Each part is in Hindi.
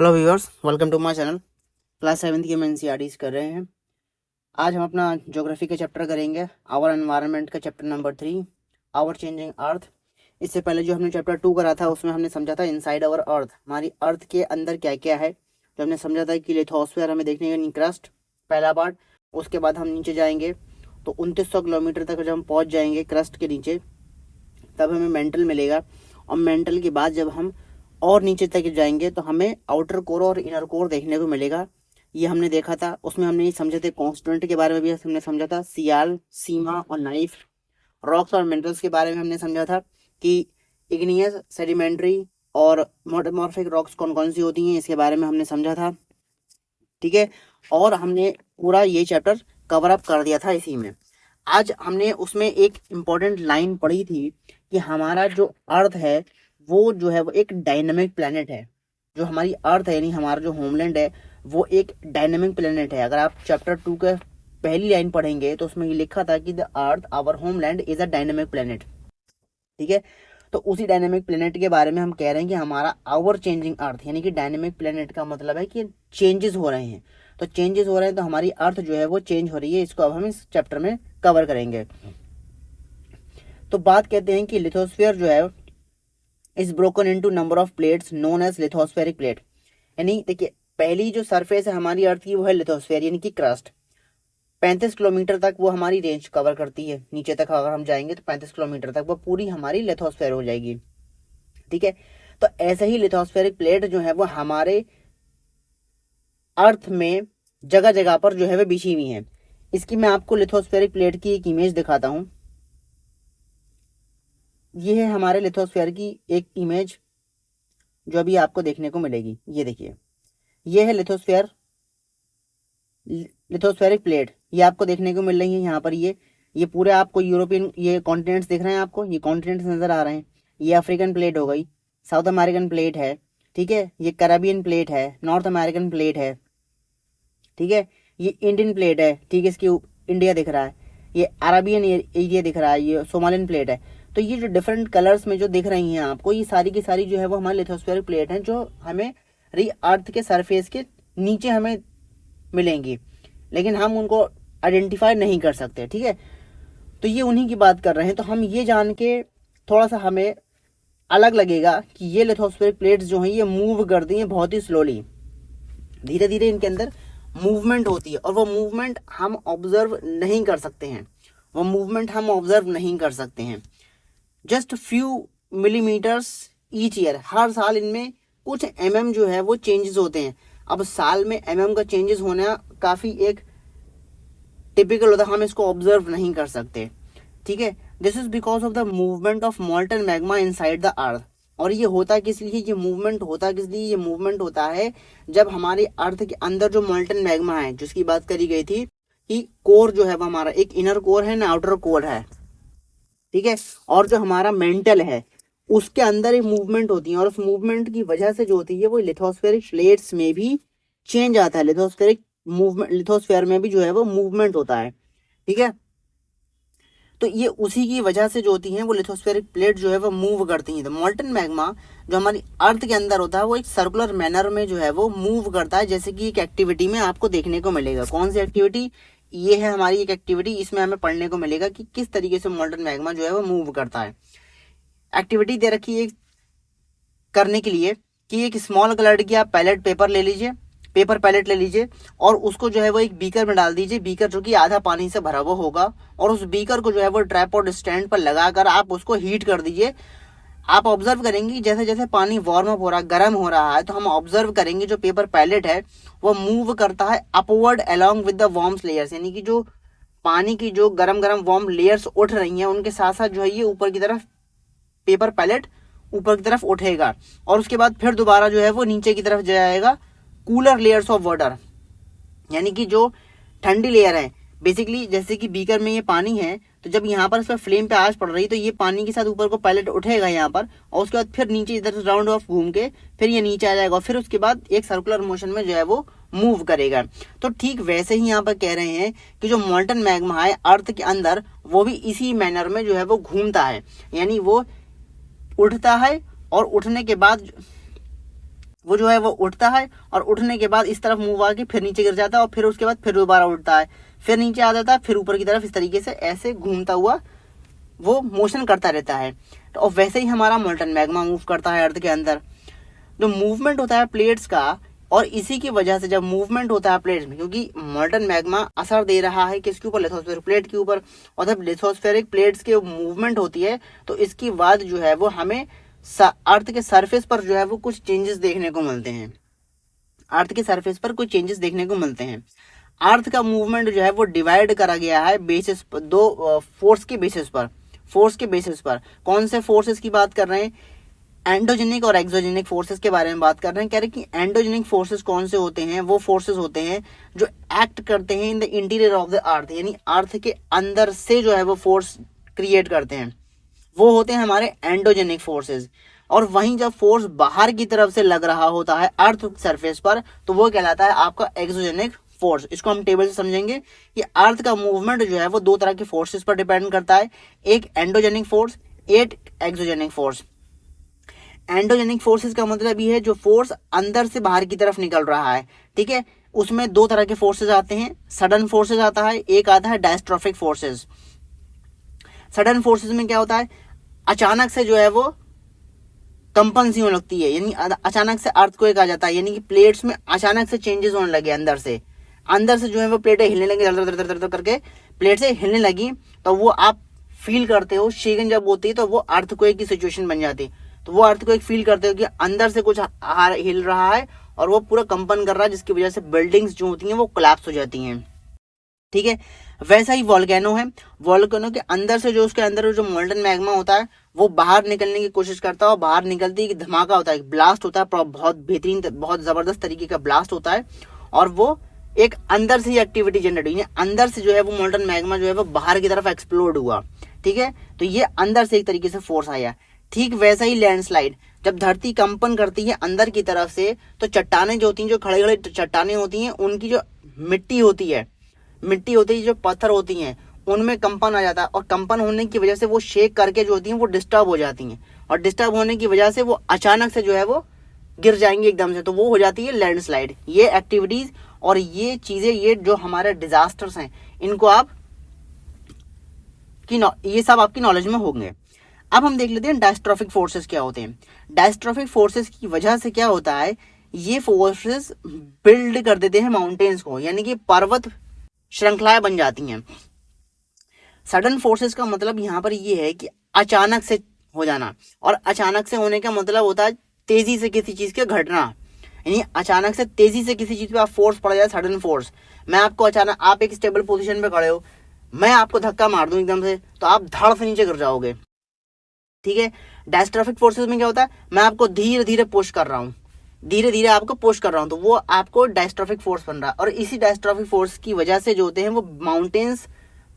Hello viewers, welcome to my channel. Class 7 की हम एनसीईआरटीज कर रहे हैं। आज हम अपना ज्योग्राफी का चैप्टर करेंगे, आवर एनवायरनमेंट का chapter number 3, our changing earth. इससे पहले जो हमने चैप्टर 2 करा था उसमें हमने समझा था इनसाइड आवर अर्थ, हमारी अर्थ के अंदर क्या क्या है। जो हमने समझा था कि लिथोस्फीयर हमें देखने को, क्रस्ट पहला पार्ट। उसके बाद हम नीचे जाएंगे तो 2900 किलोमीटर तक जब हम पहुँच जाएंगे क्रस्ट के नीचे तब हमें मेंटल मिलेगा। और मेंटल के बाद जब हम और नीचे तक जाएंगे तो हमें आउटर कोर और इनर कोर देखने को मिलेगा। ये हमने देखा था, उसमें हमने ये समझे थे कॉन्स्टेंट के बारे में भी हमने समझा था, सियाल, सीमा और नाइफ। रॉक्स और मिनरल्स के बारे में हमने समझा था कि इग्नियस, सेडिमेंट्री और मेटामॉर्फिक रॉक्स कौन कौन सी होती हैं, इसके बारे में हमने समझा था। ठीक है, और हमने पूरा ये चैप्टर कवर अप कर दिया था इसी में। आज हमने उसमें एक इम्पोर्टेंट लाइन पढ़ी थी कि हमारा जो अर्थ है वो जो है वो एक डायनेमिक प्लेनेट है। जो हमारी अर्थ है यानी हमारा जो होमलैंड है वो एक डायनेमिक प्लेनेट है। अगर आप चैप्टर 2 के पहली लाइन पढ़ेंगे तो उसमें ये लिखा था कि the earth our homeland is a dynamic planet. ठीक है, तो उसी डायनेमिक प्लेनेट के बारे में हम कह रहे हैं कि हमारा आवर चेंजिंग अर्थ, यानी कि डायनेमिक प्लेनेट का मतलब है कि चेंजेस हो रहे हैं। तो चेंजेस हो रहे हैं तो हमारी अर्थ जो है वो चेंज हो रही है। इसको अब हम इस चैप्टर में कवर करेंगे। तो बात कहते हैं कि लिथोस्फीयर जो है is broken into number of plates known as lithospheric plate. यानी देखिए, पहली जो सरफेस है हमारी अर्थ की वो है लिथोस्फीयर यानी कि क्रस्ट। 35 किलोमीटर तक वो हमारी रेंज कवर करती है। नीचे तक अगर हम जाएंगे तो 35 किलोमीटर तक वो पूरी हमारी लिथोस्फीयर हो जाएगी। ठीक है, तो ऐसे ही लिथोस्फेरिक प्लेट जो है वो हमारे अर्थ में जगह जगह पर जो है वो बिछी हुई है। इसकी मैं आपको लिथोस्फेरिक प्लेट की एक इमेज दिखाता हूं। ये है हमारे लिथोस्फीयर की एक इमेज जो अभी आपको देखने को मिलेगी। ये देखिए, ये है लिथोस्फेरिक प्लेट। ये आपको देखने को मिल रही है यहाँ पर। ये पूरे आपको यूरोपियन ये कॉन्टिनेंट्स दिख रहे हैं, आपको ये कॉन्टिनेंट्स नजर आ रहे हैं। ये अफ्रीकन प्लेट हो गई, साउथ अमेरिकन प्लेट है। ठीक है, ये कैरेबियन प्लेट है, नॉर्थ अमेरिकन प्लेट है। ठीक है, ये इंडियन प्लेट है। ठीक है, इसकी इंडिया दिख रहा है। ये अरेबियन एरिया दिख रहा है, ये सोमालियन प्लेट है। तो ये जो डिफरेंट कलर्स में जो दिख रही हैं आपको, ये सारी की सारी जो है वो हमारे लिथोस्फेरिक प्लेट हैं, जो हमें अर्थ के सरफेस के नीचे हमें मिलेंगी, लेकिन हम उनको आइडेंटिफाई नहीं कर सकते। ठीक है, तो ये उन्हीं की बात कर रहे हैं। तो हम ये जान के थोड़ा सा हमें अलग लगेगा कि ये लिथोस्फेरिक प्लेट्स जो हैं ये मूव करती हैं बहुत ही स्लोली, धीरे धीरे इनके अंदर मूवमेंट होती है। और वो मूवमेंट हम ऑब्जर्व नहीं कर सकते हैं, वो मूवमेंट हम ऑब्जर्व नहीं कर सकते हैं। Just few millimetres each year, हर साल इनमें कुछ जो है वो चेंजेस होते हैं। अब साल में का चेंजेस होना काफी एक टिपिकल होता है, हम इसको ऑब्जर्व नहीं कर सकते। ठीक है, this is because of the movement of मॉल्टन magma inside the earth. और ये होता किस लिए, ये मूवमेंट होता किस लिए, ये मूवमेंट होता है जब हमारे अर्थ के अंदर जो मॉल्टन मैग्मा है, जिसकी बात करी गई थी कि कोर जो है वो हमारा एक इनर कोर है ना आउटर कोर है। ठीक है, और जो हमारा मेंटल है उसके अंदर एक मूवमेंट होती है, और उस मूवमेंट की वजह से जो होती है वो लिथोस्फेरिक प्लेट्स में भी चेंज आता है। लिथोस्फेयर में भी जो है वो मूवमेंट होता है। ठीक है, तो ये उसी की वजह से जो होती हैं वो लिथोस्फेरिक प्लेट जो है वो मूव करती हैं। तो मॉल्टन मैग्मा जो हमारी अर्थ के अंदर होता है वो एक सर्कुलर मैनर में जो है वो मूव करता है, जैसे कि एक एक्टिविटी में आपको देखने को मिलेगा। कौन सी एक्टिविटी, ये है हमारी एक एक्टिविटी। इसमें हमें पढ़ने को मिलेगा कि किस तरीके से मॉल्टन मैग्मा जो है वो मूव करता है। एक्टिविटी दे रखी है करने के लिए कि एक स्मॉल कलर की आप पेपर पैलेट ले लीजिए और उसको जो है वो एक बीकर में डाल दीजिए। बीकर जो कि आधा पानी से भरा हुआ होगा, और उस बीकर को जो है वो ट्राइपॉड स्टैंड पर लगाकर आप उसको हीट कर दीजिए। आप ऑब्जर्व करेंगे जैसे जैसे पानी वार्म अप हो रहा है, गर्म हो रहा है, तो हम ऑब्जर्व करेंगे जो पेपर पैलेट है वो मूव करता है upward along with the warm layers. यानी कि जो पानी की जो गरम गरम वार्म लेयर्स उठ रही हैं उनके साथ साथ जो है ये ऊपर की तरफ पेपर पैलेट ऊपर की तरफ उठेगा, और उसके बाद फिर दोबारा जो है वो नीचे की तरफ जाएगा कूलर लेयर्स ऑफ वाटर। यानी कि जो ठंडी लेयर है, बेसिकली जैसे कि बीकर में ये पानी है, तो जब यहाँ पर इस पर फ्लेम पे आंच पड़ रही तो ये पानी के साथ ऊपर को पैलेट उठेगा यहाँ पर, और उसके बाद फिर नीचे इधर से राउंड ऑफ घूम के फिर ये नीचे आ जाएगा, फिर उसके बाद एक सर्कुलर मोशन में जो है वो मूव करेगा। तो ठीक वैसे ही यहाँ पर कह रहे हैं कि जो मॉल्टन मैग्मा है अर्थ के अंदर वो भी इसी मैनर में जो है वो घूमता है। यानी वो उठता है और उठने के बाद वो जो है वो उठता है और उठने के बाद इस तरफ मूव आके फिर नीचे गिर जाता है और फिर उसके बाद फिर दोबारा उठता है, फिर नीचे आ जाता है, फिर ऊपर की तरफ, इस तरीके से ऐसे घूमता हुआ वो मोशन करता रहता है। तो और वैसे ही हमारा मोल्टन मैग्मा मूव करता है अर्थ के अंदर। जो मूवमेंट होता है प्लेट्स का, और इसी की वजह से जब मूवमेंट होता है प्लेट्स में, क्योंकि मोल्टन मैग्मा असर दे रहा है किसके ऊपर, लिथोस्फेरिक प्लेट के ऊपर, और जब लिथोस्फेरिक प्लेट्स की मूवमेंट होती है तो इसकी बाद जो है वो हमें अर्थ के सरफेस पर जो है वो कुछ चेंजेस देखने को मिलते हैं। अर्थ के सरफेस पर कुछ चेंजेस देखने को मिलते हैं। अर्थ का मूवमेंट जो है वो डिवाइड करा गया है बेसिस पर, दो फोर्स के बेसिस पर। फोर्स के बेसिस पर कौन से फोर्सेस की बात कर रहे हैं, एंडोजेनिक और एक्सोजेनिक फोर्सेस के बारे में बात कर रहे हैं। कह रहे हैं कि एंडोजेनिक फोर्सेस कौन से होते हैं, वो फोर्सेस होते हैं जो एक्ट करते हैं in the interior of the अर्थ, यानी अर्थ के अंदर से जो है वो फोर्स क्रिएट करते हैं, वो होते हैं हमारे एंडोजेनिक फोर्सेस। और वहीं जब फोर्स बाहर की तरफ से लग रहा होता है अर्थ सरफेस पर, तो वो कहलाता है आपका एक्सोजेनिक फोर्स। इसको हम टेबल से समझेंगे कि अर्थ का मूवमेंट जो है वो दो तरह के फोर्सेस पर डिपेंड करता है, एक एंडोजेनिक फोर्स, एक एक्सोजेनिक फोर्स। एंडोजेनिक फोर्सेस का मतलब ये है जो फोर्स अंदर से बाहर की तरफ निकल रहा है, ठीक है। उसमें दो तरह के फोर्सेस आते हैं, सडन फोर्सेस आता है, एक आता है डायस्ट्रोफिक फोर्सेस। सडन फोर्सेस में क्या होता है, अचानक से जो है वो कंपन सी होने लगती है, यानी अचानक से अर्थक्वेक आ जाता है, यानी कि प्लेट्स में अचानक से चेंजेस होने लगे अंदर से जो है वो प्लेटें हिलने लगी, दर दर दर दर करके प्लेट से हिलने लगी, तो वो आप फील करते हो। शेकिंग जब होती है तो वो अर्थक्वेक की सिचुएशन बन जाती है, तो वो अर्थक्वेक फील करते हो कि अंदर से कुछ हिल रहा है और वो पूरा कंपन कर रहा है, जिसकी वजह से बिल्डिंग्स जो होती हैं वो कोलैप्स हो जाती हैं, ठीक है। वैसा ही वोल्केनो है, वोल्केनो के अंदर से जो उसके अंदर जो मोल्टन मैग्मा होता है वो बाहर निकलने की कोशिश करता है, और बाहर निकलती है धमाका होता है, ब्लास्ट होता है, बहुत बेहतरीन, बहुत जबरदस्त तरीके का ब्लास्ट होता है, और वो एक अंदर से ही एक्टिविटी जनरेट हुई, अंदर से जो है वो मोल्टन मैग्मा जो है वो बाहर की तरफ एक्सप्लोड हुआ, ठीक है। तो ये अंदर से एक तरीके से फोर्स आया। ठीक वैसा ही लैंडस्लाइड, जब धरती कंपन करती है अंदर की तरफ से, तो चट्टाने जो होती हैं, जो खड़े खड़े चट्टाने होती हैं, उनकी जो मिट्टी होती है, जो पत्थर होती हैं, उनमें कंपन आ जाता है, और कंपन होने की वजह से वो शेक करके जो होती हैं वो डिस्टर्ब हो जाती हैं, और डिस्टर्ब होने की वजह से वो अचानक से जो है वो गिर जाएंगे एकदम से, तो वो हो जाती है लैंडस्लाइड। ये एक्टिविटीज और ये चीजें, ये जो हमारे डिजास्टर्स हैं, इनको आप ये सब आपकी नॉलेज में होंगे। अब हम देख लेते हैं डायस्ट्रोफिक फोर्सेस क्या होते हैं। डायस्ट्रोफिक फोर्सेस की वजह से क्या होता है, ये फोर्सेस बिल्ड कर देते हैं माउंटेन्स को, यानी कि पर्वत श्रृंखलाएं बन जाती हैं। सडन फोर्सेस का मतलब यहाँ पर ये है कि अचानक से हो जाना, और अचानक से होने का मतलब होता है तेजी से किसी चीज के घटना, यानी अचानक से तेजी से किसी चीज पे आप फोर्स पड़ जाए, सडन फोर्स। मैं आपको अचानक, आप एक स्टेबल पोजीशन पे खड़े हो, मैं आपको धक्का मार दूं एकदम से, तो आप धड़ से नीचे गिर जाओगे, ठीक है। डायस्ट्रोफिक फोर्सेस में क्या होता है, मैं आपको धीरे धीरे पुश कर रहा हूँ, धीरे धीरे आपको पुश कर रहा हूँ, तो वो आपको डायस्ट्रोफिक फोर्स बन रहा है। और इसी डायस्ट्रोफिक फोर्स की वजह से जो होते हैं वो माउंटेन्स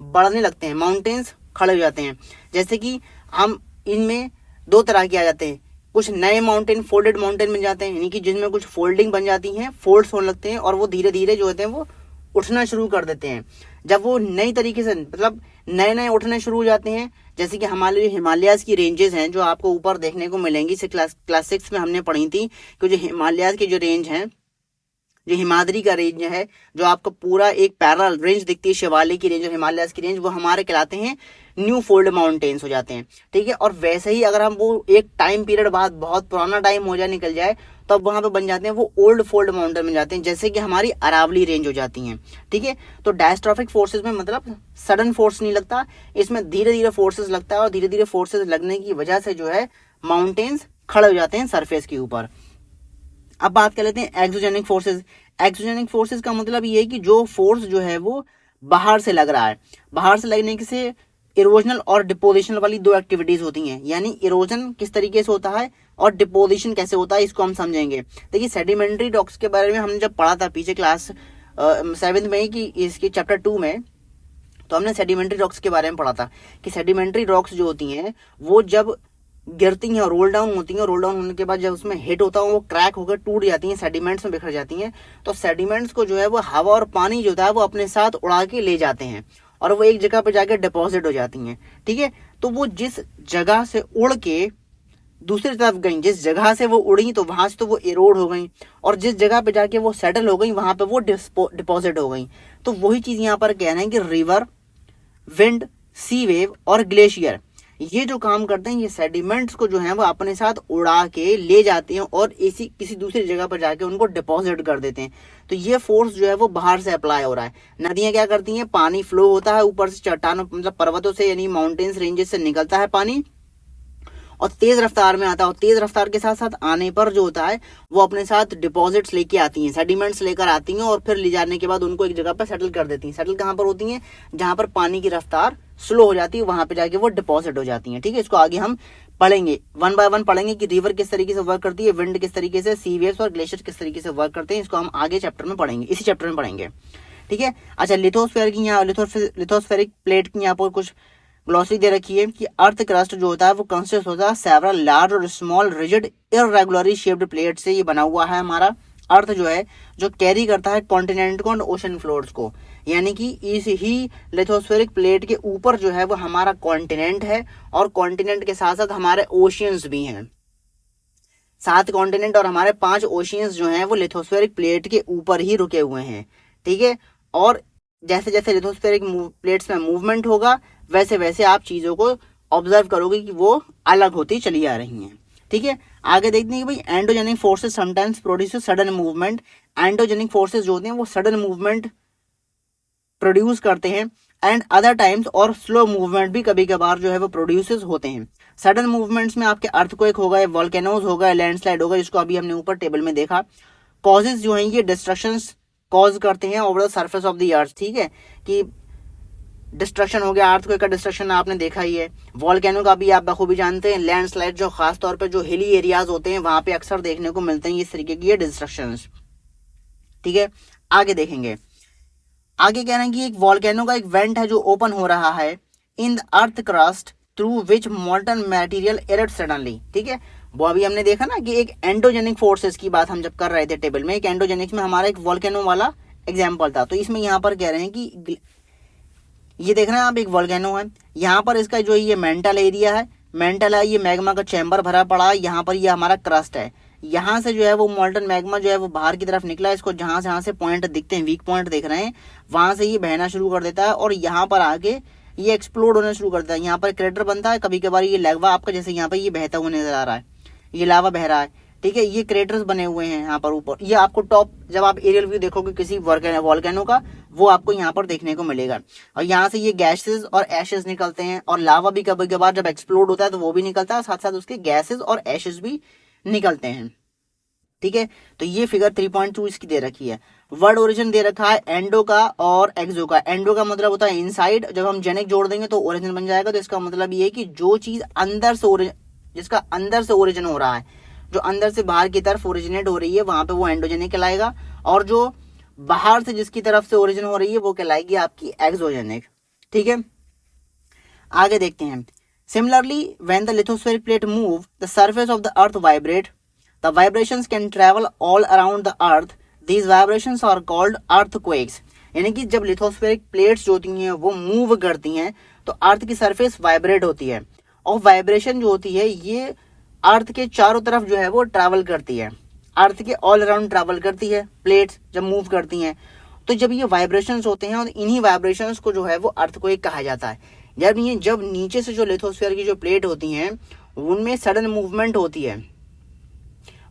बढ़ने लगते हैं, माउंटेन्स खड़े हो जाते हैं। जैसे कि हम इनमें दो तरह के आ जाते हैं, कुछ नए माउंटेन फोल्डेड माउंटेन बन जाते हैं, यानी कि जिनमें कुछ फोल्डिंग बन जाती हैं, फोल्ड्स होने लगते हैं, और वो धीरे धीरे जो होते हैं वो उठना शुरू कर देते हैं। जब वो नई तरीके से, मतलब नए नए उठने शुरू हो जाते हैं, जैसे कि हमारे हिमालयाज की रेंजेस हैं जो आपको ऊपर देखने को मिलेंगी, क्लास 6 में हमने पढ़ी थी कि जो हिमालयाज की जो रेंज है, जो हिमाद्री का रेंज है, जो आपको पूरा एक पैरेलल रेंज दिखती है, शिवालिक की रेंज और हिमालयाज की रेंज, वो हमारे कहलाते हैं न्यू फोल्ड माउंटेन्स हो जाते हैं, ठीक है। और वैसे ही अगर हम वो एक टाइम पीरियड बाद, बहुत पुराना टाइम हो जाए, निकल जाए, तब वहां पे बन जाते हैं वो ओल्ड फोल्ड माउंटेन बन जाते हैं, जैसे कि हमारी अरावली रेंज हो जाती हैं, ठीक है। तो डायस्ट्रोफिक फोर्सेस में मतलब सडन फोर्स नहीं लगता, इसमें धीरे धीरे फोर्सेस लगता है, और धीरे धीरे फोर्सेस लगने की वजह से जो है माउंटेन्स खड़े हो जाते हैं सरफेस के ऊपर। अब बात कर लेते हैं एक्सोजेनिक फोर्सेस। एक्सोजेनिक फोर्सेस का मतलब ये है कि जो फोर्स जो है वो बाहर से लग रहा है, बाहर से लगने से इरोजनल और डिपोजिशन वाली दो एक्टिविटीज होती हैं, यानी इरोजन किस तरीके से होता है और डिपोजिशन कैसे होता है, इसको हम समझेंगे। देखिए सेडिमेंट्री रॉक्स के बारे में हमने जब पढ़ा था पीछे क्लास 7th में, कि इसके चैप्टर 2 में, तो हमने सेडिमेंट्री रॉक्स के बारे में पढ़ा था कि सेडिमेंट्री रॉक्स जो होती हैं वो जब गिरती हैं और रोल डाउन होती हैं, रोल डाउन होने के बाद जब उसमें हिट होता है वो क्रैक होकर टूट जाती हैं, सेडिमेंट्स में बिखर जाती हैं। तो सेडिमेंट्स को जो है वो हवा और पानी जो होता है वो अपने साथ उड़ा के ले जाते हैं, और वो एक जगह पे जाके डिपॉजिट हो जाती हैं, ठीक है। तो वो जिस जगह से उड़ के दूसरी तरफ गई, जिस जगह से वो उड़ी तो वहां से तो वो इरोड हो गई, और जिस जगह पे जाके वो सेटल हो गई वहां पे वो डिपॉजिट हो गई। तो वही चीज यहाँ पर कह रहे हैं कि रिवर, विंड, सी वेव और ग्लेशियर ये जो काम करते हैं, ये सेडिमेंट्स को जो है वो अपने साथ उड़ा के ले जाते हैं और इसी किसी दूसरी जगह पर जाके उनको डिपॉजिट कर देते हैं। तो ये फोर्स जो है वो बाहर से अप्लाई हो रहा है। नदियां क्या करती हैं, पानी फ्लो होता है ऊपर से चट्टानों मतलब पर्वतों से यानी माउंटेन्स रेंजेस से निकलता है पानी और तेज रफ्तार में आता है, और तेज रफ्तार के साथ साथ आने पर जो होता है वो अपने साथ डिपॉजिट्स लेके आती हैं, सेडिमेंट्स लेकर आती हैं और फिर ले जाने के बाद उनको एक जगह पर सेटल कर देती हैं। सेटल कहाँ पर होती हैं, जहां पर पानी की रफ्तार स्लो हो जाती है वहां पे जाके वो डिपॉजिट हो जाती हैं। ठीक है, इसको आगे हम पढ़ेंगे, वन बाय वन पढ़ेंगे कि रिवर किस तरीके से वर्क करती है, विंड किस तरीके से, सी वेव्स और ग्लेशियर किस तरीके से वर्क करते हैं। इसको हम आगे चैप्टर में पढ़ेंगे, इसी चैप्टर में पढ़ेंगे। ठीक है, अच्छा लिथोस्फीयर की यहाँ लिथोस्फेरिक प्लेट की यहाँ पर कुछ ग्लॉसरी दे रखी है कि अर्थ क्रस्ट जो होता है वो कंसिस्ट होता है सेवरल लार्ज और स्मॉल रिजिड इररेगुलरली शेप्ड प्लेट से ये बना हुआ है हमारा अर्थ जो है, जो कैरी करता है कॉन्टिनेंट को और ओशन फ्लोर्स को। यानी कि इस ही लिथोस्फेरिक प्लेट के ऊपर जो है वो हमारा कॉन्टिनेंट है और कॉन्टिनेंट के साथ साथ हमारे ओशियंस भी हैं। 7 कॉन्टिनेंट और हमारे 5 ओशियंस जो हैं वो लिथोस्फेरिक प्लेट के ऊपर ही रुके हुए हैं। ठीक है, और जैसे जैसे लिथोस्फेरिक प्लेट्स में मूवमेंट होगा वैसे वैसे आप चीजों को ऑब्जर्व करोगे कि वो अलग होती चली आ रही हैं। ठीक है, आगे देखते हैं कि भाई endogenic forces sometimes produce sudden movement. Endogenic forces जो होते हैं वो सडन मूवमेंट प्रोड्यूस करते हैं एंड अदर टाइम्स, और स्लो मूवमेंट भी कभी कभार जो है वो प्रोड्यूसेस होते हैं। सडन मूवमेंट्स में आपके अर्थक्वेक हो गए, वॉल्केनोज हो गए, लैंडस्लाइड हो गए, जिसको अभी हमने ऊपर टेबल में देखा। कॉजेज जो हैं ये डिस्ट्रक्शंस कॉज करते हैं over the surface of the अर्थ। ठीक है, कि डिस्ट्रक्शन हो गया, अर्थक्वेक का डिस्ट्रक्शन आपने देखा ही है, वॉल्केनो का भी आप बखूबी जानते हैं, लैंडस्लाइड जो खास तौर पे जो हिली एरियाज होते हैं वहां पे अक्सर देखने को मिलते हैं इस तरीके की ये डिस्ट्रक्शंस। ठीक है, आगे देखेंगे, आगे कह रहे हैं कि एक वॉल्केनो का एक वेंट है जो ओपन हो रहा है in the earth crust through which मॉल्टन material erupt suddenly. ठीक है, वो अभी हमने देखा ना कि एक एंडोजेनिक फोर्सेस की बात हम जब कर रहे थे टेबल में, एक एंडोजेनिक्स में हमारा एक वॉल्केनो वाला एग्जाम्पल था। तो इसमें यहाँ पर कह रहे हैं कि ये देख रहे हैं आप, एक वॉल्केनो है, यहाँ पर इसका जो ये मेंटल एरिया है, मेंटल है, ये मैग्मा का चैम्बर भरा पड़ा है, यहाँ पर ये हमारा क्रस्ट है, यहाँ से जो है वो मॉल्टन मैग्मा जो है वो बाहर की तरफ निकला है, इसको जहां से पॉइंट दिखते हैं, वीक पॉइंट देख रहे हैं, वहां से ये बहना शुरू कर देता है और यहाँ पर आके ये एक्सप्लोड होना शुरू करता है। यहाँ पर क्रेटर बनता है, कभी कभार ये लावा आपका जैसे यहाँ पर ये बहता हुआ नजर आ रहा है, ये लावा बह रहा है। ठीक है, ये क्रेटर्स बने हुए हैं यहाँ पर ऊपर, ये आपको टॉप जब आप एरियल व्यू देखोगे किसी वॉल्केनो का वो आपको यहाँ पर देखने को मिलेगा। और यहाँ से ये गैसेस और एशेस निकलते हैं, और लावा भी कभी कभार जब एक्सप्लोड होता है तो वो भी निकलता है, साथ साथ उसके गैसेस और एशेस भी निकलते हैं। ठीक है, तो ये फिगर 3.2 इसकी दे रखी है। वर्ड ओरिजिन दे रखा है एंडो का और एक्सो का। एंडो का मतलब होता है इनसाइड, जब हम जेनिक जोड़ देंगे तो ओरिजिन बन जाएगा। तो इसका मतलब ये है कि जो चीज अंदर से जिसका अंदर से ओरिजिन हो रहा है, जो अंदर से बाहर की तरफ ओरिजिनेट हो रही है वहां पे वो एंडोजेनिक कहलाएगा, और जो बाहर से जिसकी तरफ से ओरिजिन हो रही है वो कहलाएगी आपकी एक्सोजेनिक। ठीक है, आगे देखते हैं। Similarly when the lithospheric plate move the surface of the earth vibrate, the vibrations can travel all around the earth, these vibrations are called earthquakes. यानी कि जब लिथोस्फेरिक प्लेट्स जो होती हैं वो मूव करती हैं तो अर्थ की सरफेस वाइब्रेट होती है, और वाइब्रेशन जो होती है ये अर्थ के चारों तरफ जो है वो ट्रैवल करती है, अर्थ के ऑल अराउंड ट्रैवल करती है प्लेट्स जब मूव करती हैं। तो जब ये वाइब्रेशंस होते हैं और इन्हीं वाइब्रेशंस को जो है वो अर्थक्वेक कहा जाता है। जब नीचे से जो लिथोस्फीयर की जो प्लेट होती हैं उनमें सडन मूवमेंट होती है,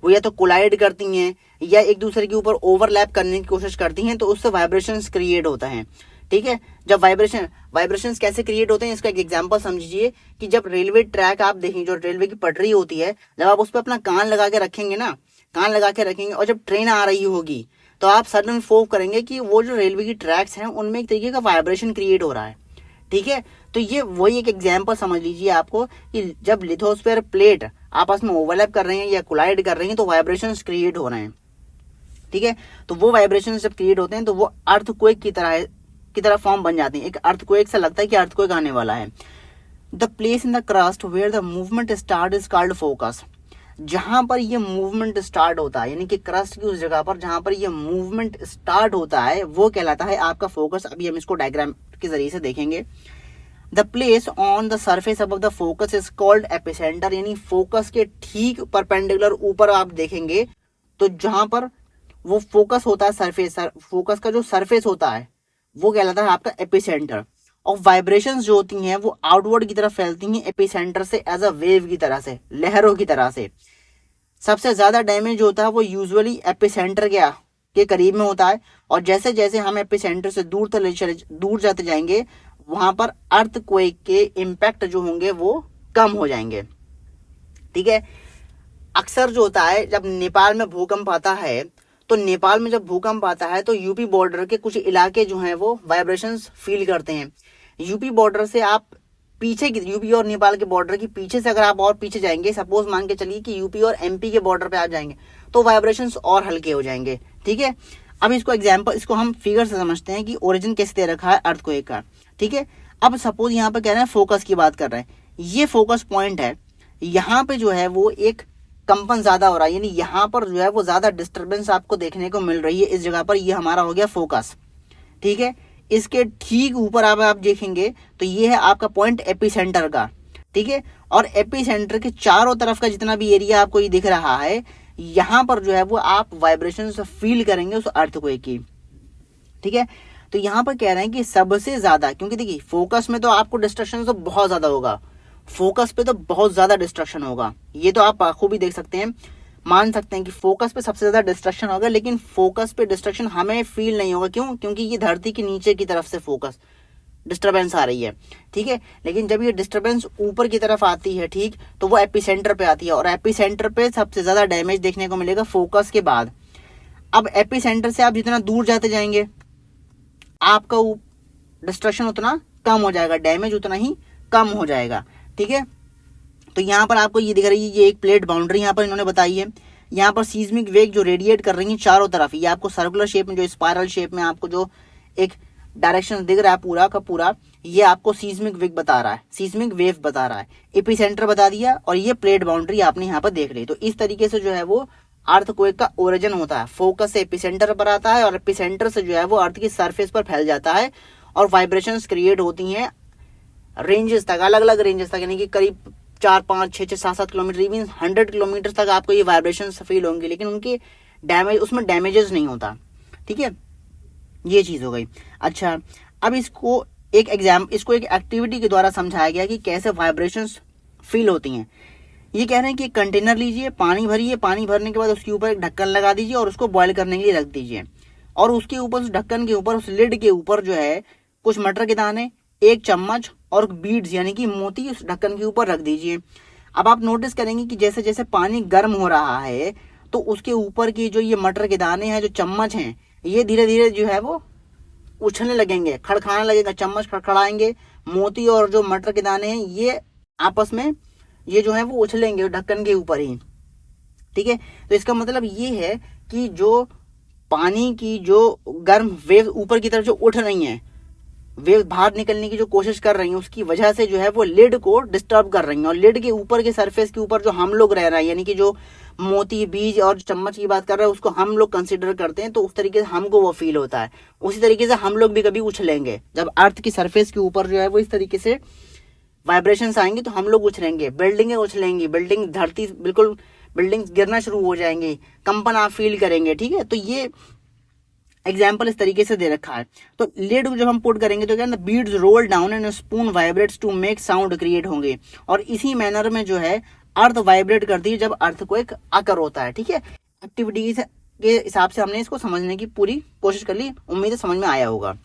वो या तो कोलाइड करती हैं या एक दूसरे के ऊपर ओवरलैप करने की कोशिश करती हैं, तो उससे वाइब्रेशंस क्रिएट होता है। ठीक है, जब वाइब्रेशंस कैसे क्रिएट होते हैं इसका एक एग्जांपल समझिए कि जब रेलवे ट्रैक आप देखें, जो रेलवे की पटरी होती है, जब आप उस पर अपना कान लगा के रखेंगे ना, कान लगा के रखेंगे और जब ट्रेन आ रही होगी तो आप सडन फोक करेंगे कि वो जो रेलवे की ट्रैक्स हैं उनमें एक तरीके का वाइब्रेशन क्रिएट हो रहा है। ठीक है, तो ये वही एक एग्जाम्पल समझ लीजिए आपको कि जब लिथोस्फीयर प्लेट आपस में ओवरलैप कर रहे हैं या कोलाइड कर रही हैं तो वाइब्रेशंस क्रिएट हो रहे हैं। ठीक है, तो वो वाइब्रेशंस जब क्रिएट होते हैं तो वो अर्थक्वेक की तरह फॉर्म बन जाते हैं। एक अर्थक्वेक से लगता है कि अर्थक्वेक आने वाला है। The place in the crust where the movement start is called focus. जहां पर ये मूवमेंट स्टार्ट होता है, यानी कि क्रस्ट की उस जगह पर जहां पर ये मूवमेंट स्टार्ट होता है वो कहलाता है आपका फोकस। अभी हम इसको डायग्राम के जरिए से देखेंगे। The place on the surface above the focus is called epicentre, यानी फोकस के ठीक परपेंडिकुलर ऊपर आप देखेंगे तो जहां पर वो फोकस होता है, सरफेस फोकस का जो सरफेस होता है वो कहलाता है आपका एपिसेंटर। और वाइब्रेशंस जो होती हैं वो आउटवर्ड की तरफ फैलती हैं एपिसेंटर से एज अ वेव की तरह से, लहरों की तरह से। सबसे ज्यादा डैमेज होता है वो यूजुअली एपिसेंटर के करीब में होता है, और जैसे जैसे हम एपिसेंटर से दूर जाते जाएंगे वहां पर अर्थक्वेक के इम्पैक्ट जो होंगे वो कम हो जाएंगे। ठीक है, अक्सर जो होता है जब नेपाल में भूकंप आता है, तो नेपाल में जब भूकंप आता है तो यूपी बॉर्डर के कुछ इलाके जो हैं वो वाइब्रेशंस फील करते हैं। यूपी बॉर्डर से आप पीछे की, यूपी और नेपाल के बॉर्डर की पीछे से अगर आप और पीछे जाएंगे, सपोज मान के चलिए कि यूपी और एमपी के बॉर्डर पे आप जाएंगे, तो वाइब्रेशंस और हल्के हो जाएंगे। ठीक है, अब इसको हम फिगर से समझते हैं कि ओरिजिन कैसे दे रखा है अर्थक्वेक का। ठीक है, अब सपोज यहाँ पे कह रहे हैं फोकस की बात कर रहे हैं, ये फोकस पॉइंट है, यहाँ पे जो है वो एक कंपन ज्यादा हो रहा है, यानी यहाँ पर जो है वो ज्यादा डिस्टर्बेंस आपको देखने को मिल रही है इस जगह पर। ये हमारा हो गया फोकस। ठीक है, इसके ठीक ऊपर आप देखेंगे तो ये है आपका पॉइंट एपिसेंटर का। ठीक है, और एपिसेंटर के चारों तरफ का जितना भी एरिया आपको ये दिख रहा है, यहाँ पर जो है वो आप वाइब्रेशन फील करेंगे उस अर्थक्वेक की। ठीक है, तो यहाँ पर कह रहे हैं कि सबसे ज्यादा, क्योंकि देखिए फोकस में तो आपको डिस्ट्रक्शन तो बहुत ज्यादा होगा, फोकस पे तो बहुत ज्यादा डिस्ट्रक्शन होगा, ये तो आप आंखों भी देख सकते हैं, मान सकते हैं कि फोकस पे सबसे ज्यादा डिस्ट्रक्शन होगा। लेकिन फोकस पे डिस्ट्रक्शन हमें फील नहीं होगा, क्यों? क्योंकि ये धरती के नीचे की तरफ से फोकस डिस्टर्बेंस आ रही है। ठीक है, लेकिन जब ये डिस्टर्बेंस ऊपर की तरफ आती है, ठीक, तो वो एपिसेंटर पे आती है, और एपिसेंटर पे सबसे ज्यादा डैमेज देखने को मिलेगा फोकस के बाद। अब एपिसेंटर से आप जितना दूर जाते जाएंगे आपका डिस्ट्रक्शन उतना कम हो जाएगा, डैमेज उतना ही कम हो जाएगा। ठीक है, तो यहाँ पर आपको ये दिख रही है, ये एक प्लेट बाउंड्री यहाँ पर इन्होंने बताई है। यहाँ पर सीस्मिक वेग जो रेडिएट कर रही है चारों तरफ, ये आपको सर्कुलर शेप में, जो स्पाइरल शेप में आपको जो एक डायरेक्शन दिख रहा है पूरा का पूरा, ये आपको सीस्मिक वेग बता रहा है, सीस्मिक वेव बता रहा है। एपिसेंटर बता दिया, और ये प्लेट बाउंड्री आपने यहाँ पर देख ली। तो इस तरीके से जो है वो अर्थक्वेक का ओरिजिन होता है, फोकस से एपिसेंटर पर आता है, और एपिसेंटर से जो है वो अर्थ की सरफेस पर फैल जाता है, और वाइब्रेशंस क्रिएट होती हैं रेंजेस तक, अलग अलग रेंजेस तक, यानी कि करीब 4, 5, 6, 7 किलोमीटर, इवन 100 किलोमीटर तक आपको ये वाइब्रेशन फील होंगे, लेकिन उनके उसमें डैमेजेस नहीं होता। ठीक है, ये चीज हो गई। अच्छा, अब इसको एक एक्टिविटी के द्वारा समझाया गया कि कैसे वाइब्रेशंस फील होती हैं। ये कह रहे हैं कि एक कंटेनर लीजिए, पानी भरिए, पानी भरने के बाद उसके ऊपर एक ढक्कन लगा दीजिए और उसको बॉयल करने के लिए रख दीजिए, और उसके ऊपर, उस ढक्कन के ऊपर, उस लिड के ऊपर जो है कुछ मटर के दाने, एक चम्मच और बीड्स यानी कि मोती उस ढक्कन के ऊपर रख दीजिए। अब आप नोटिस करेंगे कि जैसे जैसे पानी गर्म हो रहा है तो उसके ऊपर की जो ये मटर के दाने हैं, जो चम्मच हैं, ये धीरे धीरे जो है वो उछलने लगेंगे, खड़खड़ाने लगेगा, चम्मच खड़खड़ाएंगे, मोती और जो मटर के दाने हैं ये आपस में ये जो है वो उछलेंगे ढक्कन के ऊपर ही। ठीक है, तो इसका मतलब ये है कि जो पानी की जो गर्म वेव ऊपर की तरफ जो उठ रही हैं, वेव बाहर निकलने की जो कोशिश कर रही हैं, उसकी वजह से जो है वो लिड को डिस्टर्ब कर रही हैं, और लिड के ऊपर के सरफेस के ऊपर जो हम लोग रह रहे हैं, यानी कि जो मोती, बीज और चम्मच की बात कर रहे हैं, उसको हम लोग कंसीडर करते हैं, तो उस तरीके से हमको वो फील होता है। उसी तरीके से हम लोग भी कभी उछलेंगे, जब अर्थ की सरफेस के ऊपर जो है वो इस तरीके से वाइब्रेशंस आएंगे तो हम लोग उछलेंगे, बिल्डिंगें उछलेंगी, धरती बिल्कुल बिल्डिंग गिरना शुरू हो जाएंगे, कंपन आप फील करेंगे। ठीक है, तो ये एग्जाम्पल इस तरीके से दे रखा है। तो लिड जब हम पुट करेंगे तो क्या है, beads roll down and spoon vibrates to make sound create होंगे, और इसी मैनर में जो है अर्थ वाइब्रेट करती है जब अर्थक्वेक आकर होता है। ठीक है, एक्टिविटीज के हिसाब से हमने इसको समझने की पूरी कोशिश कर ली, उम्मीद है समझ में आया होगा।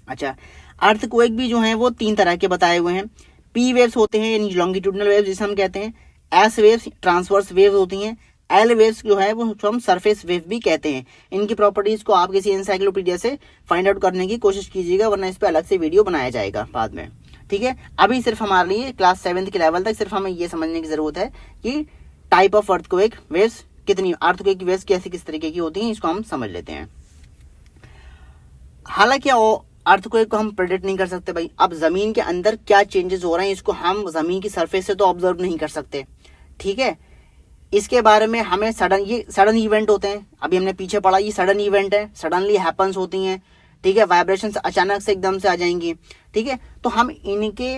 अच्छा, अर्थक्वेक भी जो है वो 3 तरह के बताए हुए हैं। पी वेव्स होते हैं, यानी लॉन्गिट्यूडनल वेव्स जिसे हम कहते हैं, एस वेव्स ट्रांसवर्स वेव्स होती हैं, एल वेव्स जो है वो हम सरफेस वेव भी कहते हैं। इनकी प्रॉपर्टीज को आप किसी एनसाइक्लोपीडिया से फाइंड आउट करने की कोशिश कीजिएगा, वरना इस पर अलग से वीडियो बनाया जाएगा बाद में। ठीक है, अभी सिर्फ हमारे लिए क्लास 7th के लेवल तक सिर्फ हमें ये समझने की जरूरत है कि टाइप ऑफ अर्थक्वेक वेव्स कितनी, अर्थक्वेक वेव्स कैसे किस तरीके की होती हैं, इसको हम समझ लेते हैं। हालांकि अर्थक्वेक को हम प्रेडिक्ट नहीं कर सकते भाई, अब जमीन के अंदर क्या चेंजेस हो रहे हैं इसको हम जमीन की सरफेस से तो ऑब्जर्व नहीं कर सकते। ठीक है, इसके बारे में हमें सडन इवेंट होते हैं, अभी हमने पीछे पढ़ा, ये सडन इवेंट है, सडनली हैपन्स होती हैं। ठीक है, वाइब्रेशंस अचानक से एकदम से आ जाएंगी, ठीक है। तो हम इनके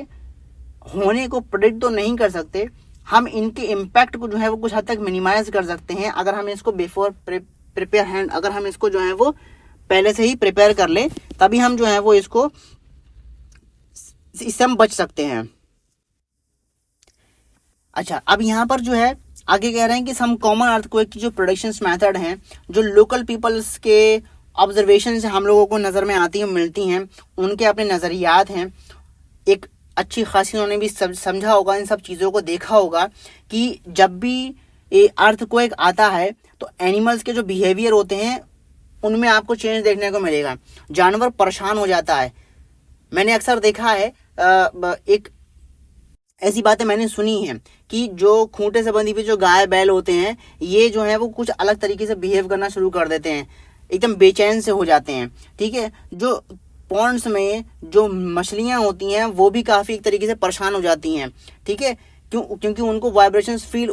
होने को प्रेडिक्ट तो नहीं कर सकते, हम इनके इम्पैक्ट को जो है वो कुछ हद तक मिनिमाइज कर सकते हैं अगर हम इसको बिफोर प्रिपेयर हैंड, अगर हम इसको जो है वो पहले से ही प्रिपेयर कर लें, तभी हम जो है वो इससे हम बच सकते हैं। अच्छा, अब यहाँ पर जो है आगे कह रहे हैं कि सम कॉमन अर्थक्वेक की जो प्रोडिक्शन मेथड हैं, जो लोकल पीपल्स के ऑब्जर्वेशन से हम लोगों को नज़र में आती हैं, मिलती हैं, उनके अपने नज़रियात हैं। एक अच्छी खासी उन्होंने भी समझा होगा, इन सब चीज़ों को देखा होगा कि जब भी ये अर्थक्वेक आता है तो एनिमल्स के जो बिहेवियर होते हैं उनमें आपको चेंज देखने को मिलेगा। जानवर परेशान हो जाता है। मैंने अक्सर देखा है, एक ऐसी बातें मैंने सुनी हैं कि जो खूंटे से बंधी हुई जो गाय बैल होते हैं, ये जो है वो कुछ अलग तरीके से बिहेव करना शुरू कर देते हैं, एकदम बेचैन से हो जाते हैं, ठीक है। जो पॉन्ड्स में जो मछलियां होती हैं वो भी काफ़ी एक तरीके से परेशान हो जाती हैं, ठीक है। क्योंकि उनको वाइब्रेशंस फील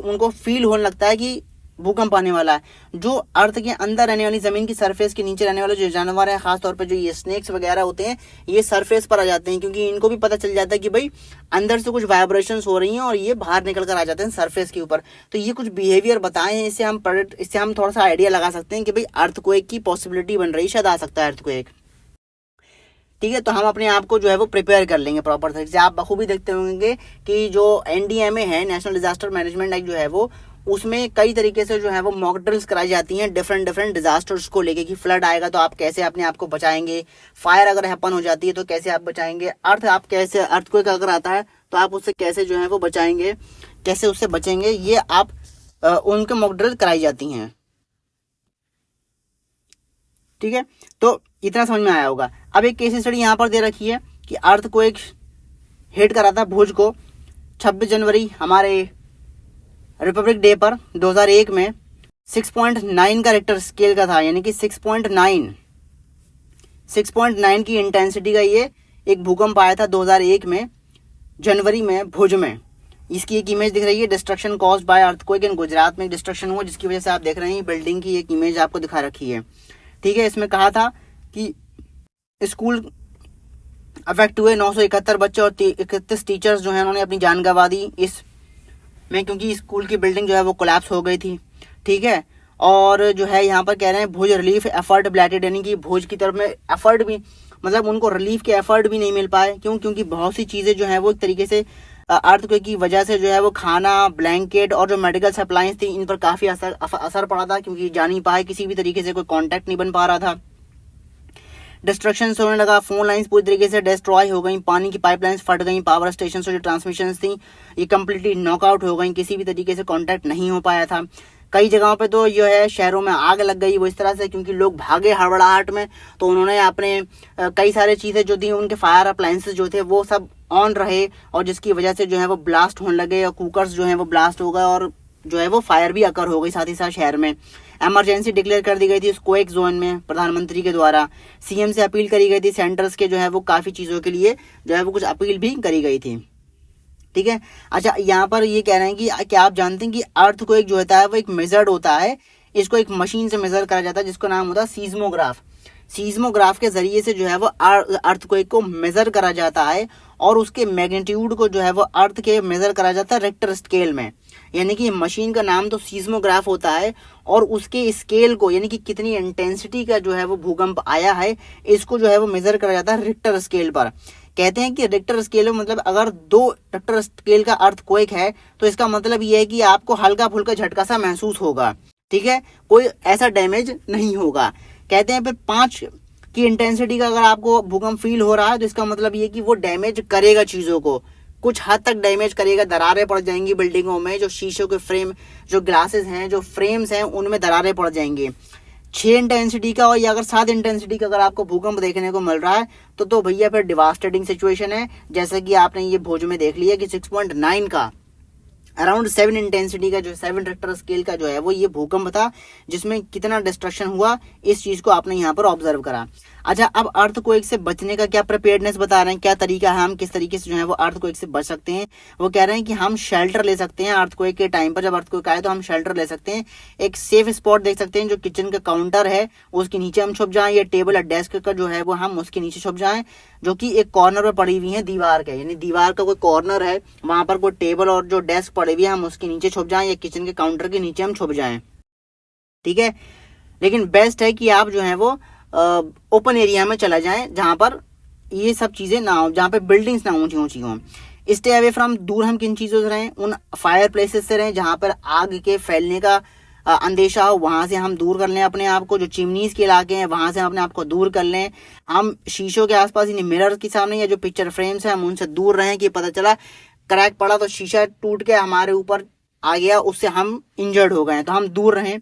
होने लगता है कि भूकंप आने वाला है। जो अर्थ के अंदर रहने वाली, जमीन की सरफेस के नीचे रहने वाले जो जानवर हैं, खासतौर पर जो ये स्नेक्स वगैरह होते हैं, ये सरफेस पर आ जाते हैं, क्योंकि इनको भी पता चल जाता है कि भाई अंदर से कुछ वाइब्रेशंस हो रही हैं और ये बाहर निकल कर आ जाते हैं सरफेस के ऊपर। तो ये कुछ बिहेवियर बताए हैं, इससे हम थोड़ा सा आइडिया लगा सकते हैं कि भाई अर्थक्वेक की पॉसिबिलिटी बन रही, शायद आ सकता है अर्थक्वेक, ठीक है। तो हम अपने आप को जो है वो प्रिपेयर कर लेंगे प्रॉपर तरीके से। आप बखूबी देखते होंगे कि जो NDMA है, नेशनल डिजास्टर मैनेजमेंट एक्ट जो है वो, उसमें कई तरीके से जो है वो मॉक ड्रिल्स कराई जाती हैं डिफरेंट डिजास्टर्स को लेके, कि फ्लड आएगा तो आप कैसे अपने आप को बचाएंगे, फायर अगर हैपन हो जाती है तो कैसे आप बचाएंगे, अर्थक्वेक अगर आता है तो आप उससे कैसे जो है वो बचाएंगे, कैसे उससे बचेंगे, ये आप उनके मॉक ड्रिल कराई जाती हैं, ठीक है। तो इतना समझ में आया होगा। अब एक केस स्टडी यहाँ पर दे रखी है कि अर्थक्वेक हिट करा था भुज को 26 जनवरी हमारे रिपब्लिक डे पर 2001 में 6.9 का रिक्टर स्केल का था, यानी कि 6.9 की इंटेंसिटी का ये एक भूकंप आया था 2001 में जनवरी में भुज में। इसकी एक इमेज दिख रही है, डिस्ट्रक्शन कॉज्ड बाय अर्थक्वेक इन गुजरात में डिस्ट्रक्शन हुआ, जिसकी वजह से आप देख रहे हैं बिल्डिंग की एक इमेज आपको दिखा रखी है, ठीक है। इसमें कहा था कि स्कूल अफेक्ट हुए, 971 बच्चे और 31 टीचर्स जो हैं उन्होंने अपनी जान गंवा दी इस में, क्योंकि स्कूल की बिल्डिंग जो है वो कोलैप्स हो गई थी, ठीक है। और जो है यहाँ पर कह रहे हैं भुज रिलीफ एफर्ट ब्लैटेड, यानी कि भुज की तरफ में एफर्ट भी, मतलब उनको रिलीफ के एफर्ट भी नहीं मिल पाए। क्योंकि बहुत सी चीज़ें जो है वो एक तरीके से अर्थक्वेक की वजह से जो है वो खाना, ब्लैंकेट और जो मेडिकल सप्लाईज थी, इन पर काफ़ी असर पड़ा था, क्योंकि जा नहीं पाए, किसी भी तरीके से कोई कॉन्टैक्ट नहीं बन पा रहा था। डिस्ट्रक्शन होने लगा, फोन लाइंस पूरी तरीके से डिस्ट्रॉय हो गई, पानी की पाइपलाइंस फट गई, पावर स्टेशन से जो ट्रांसमिशन थी ये कम्प्लीटली नॉकआउट हो गई, किसी भी तरीके से कॉन्टैक्ट नहीं हो पाया था। कई जगहों पे तो जो है शहरों में आग लग गई वो इस तरह से, क्योंकि लोग भागे हड़बड़ाहट में, तो उन्होंने अपने कई सारे चीज़ें जो थी, उनके फायर अप्लायंसेस जो थे वो सब ऑन रहे, और जिसकी वजह से जो है वो ब्लास्ट होने लगे, और कुकर्स जो है वो ब्लास्ट हो गए, और जो है वो फायर भी अकर हो गई साथ ही साथ शहर में। इमरजेंसी डिक्लेयर कर दी गई थी उस क्वेक जोन में प्रधानमंत्री के द्वारा। सीएम से अपील करी गई थी, सेंटर्स के जो है वो काफ़ी चीज़ों के लिए जो है वो कुछ अपील भी करी गई थी, ठीक है। अच्छा, यहाँ पर ये कह रहे हैं कि क्या आप जानते हैं कि अर्थक्वेक जो होता है वो एक मेजर्ड होता है, इसको एक मशीन से मेजर करा जाता है जिसका नाम होता है सीस्मोग्राफ। सीस्मोग्राफ के जरिए से जो है वो अर्थक्वेक को मेजर करा जाता है, और उसके मैग्नीट्यूड को जो है वो अर्थ के मेजर करा जाता है रिक्टर स्केल में, यानी कि मशीन का नाम तो सीस्मोग्राफ होता है, और उसके स्केल को, यानी कि कितनी इंटेंसिटी का जो है वो भूकंप आया है, इसको जो है वो मेजर करा जाता है रिक्टर स्केल पर। कहते हैं कि रिक्टर स्केल में, मतलब अगर 2 रिक्टर स्केल का अर्थक्वेक है तो इसका मतलब ये है कि आपको हल्का फुल्का झटका सा महसूस होगा, ठीक है, कोई ऐसा डैमेज नहीं होगा। कहते हैं फिर 5 की इंटेंसिटी का अगर आपको भूकंप फील हो रहा है तो इसका मतलब ये कि वो डैमेज करेगा, चीज़ों को कुछ हद तक डैमेज करेगा, दरारें पड़ जाएंगी बिल्डिंगों में, जो शीशों के फ्रेम, जो ग्लासेस हैं, जो फ्रेम्स हैं, उनमें दरारें पड़ जाएंगी। 6 इंटेंसिटी का और या अगर 7 इंटेंसिटी का अगर आपको भूकंप देखने को मिल रहा है तो भैया फिर डिवास्टेटिंग सिचुएशन है, जैसा कि आपने ये भुज में देख लिया कि 6.9 का अराउंड 7 इंटेंसिटी का जो 7 रिक्टर स्केल का जो है वो ये भूकंप था, जिसमें कितना डिस्ट्रक्शन हुआ इस चीज़ को आपने यहाँ पर ऑब्जर्व करा। अच्छा, अब अर्थक्वेक से बचने का क्या प्रिपेयर्डनेस बता रहे हैं, क्या तरीका है, हम किस तरीके से जो है वो अर्थक्वेक से बच सकते हैं। वो कह रहे हैं कि हम शेल्टर ले सकते हैं अर्थक्वेक के टाइम पर, जब अर्थक्वेक आए तो हम शेल्टर ले सकते हैं। एक सेफ स्पॉट देख सकते हैं, जो किचन का काउंटर है उसके नीचे हम छुप जाएं, या टेबल या डेस्क का जो है वो हम उसके नीचे छुप जाएं, जो कि एक कॉर्नर पर पड़ी हुई है दीवार के, यानी दीवार का कोई कॉर्नर है वहां पर कोई टेबल और जो डेस्क पड़ी हुई है हम उसके नीचे छुप जाएं, या किचन के काउंटर के नीचे हम छुप जाएं, ठीक है। लेकिन बेस्ट है कि आप जो है वो ओपन एरिया में चला जाएं, जहां पर ये सब चीजें ना हो, जहां पे बिल्डिंग्स ना ऊंची ऊंची हों। स्टे अवे फ्रॉम, दूर हम किन चीजों से रहें, उन फायर प्लेसेस से रहें जहां पर आग के फैलने का अंदेशा हो, वहां से हम दूर कर लें अपने आप को। जो चिमनीज के इलाके हैं वहां से हम अपने आप को दूर कर लें। हम शीशों के आसपास, यानी मिरर के सामने या जो पिक्चर फ्रेम्स हैं हम उनसे दूर रहें, कि पता चला क्रैक पड़ा तो शीशा टूट के हमारे ऊपर आ गया, उससे हम इंजर्ड हो गए, तो हम दूर रहें।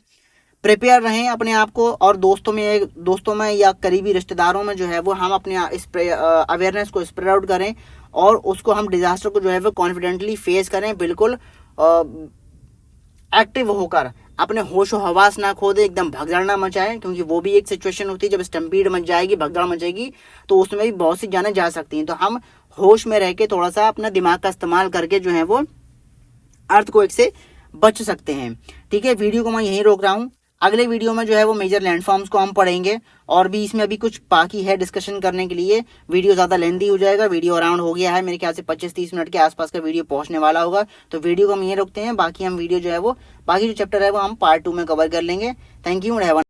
प्रिपेयर रहें अपने आप को, और दोस्तों में या करीबी रिश्तेदारों में जो है वो हम अपने अवेयरनेस को स्प्रेड आउट करें, और उसको हम डिजास्टर को जो है वो कॉन्फिडेंटली फेस करें, बिल्कुल एक्टिव होकर। अपने होश हवास ना खो दे, एकदम भगदड़ ना मचाएं, क्योंकि वो भी एक सिचुएशन होती है जब स्टम्पीड मच जाएगी, भगदड़ मचेगी, तो उसमें भी बहुत सी जानें जा सकती हैं। तो हम होश में रह के थोड़ा सा अपना दिमाग का इस्तेमाल करके जो है वो अर्थक्वेक से बच सकते हैं, ठीक है। वीडियो को मैं यहीं रोक रहा हूँ। अगले वीडियो में जो है वो मेजर लैंडफॉर्म्स को हम पढ़ेंगे, और भी इसमें अभी कुछ बाकी है डिस्कशन करने के लिए। वीडियो ज़्यादा लेंदी हो जाएगा, वीडियो अराउंड हो गया है, मेरे ख्याल से 25-30 मिनट के आसपास का वीडियो पहुंचने वाला होगा। तो वीडियो को हम यहीं रोकते हैं, बाकी हम वीडियो जो है वो बाकी जो चैप्टर है वो हम पार्ट 2 में कवर कर लेंगे। Thank you and have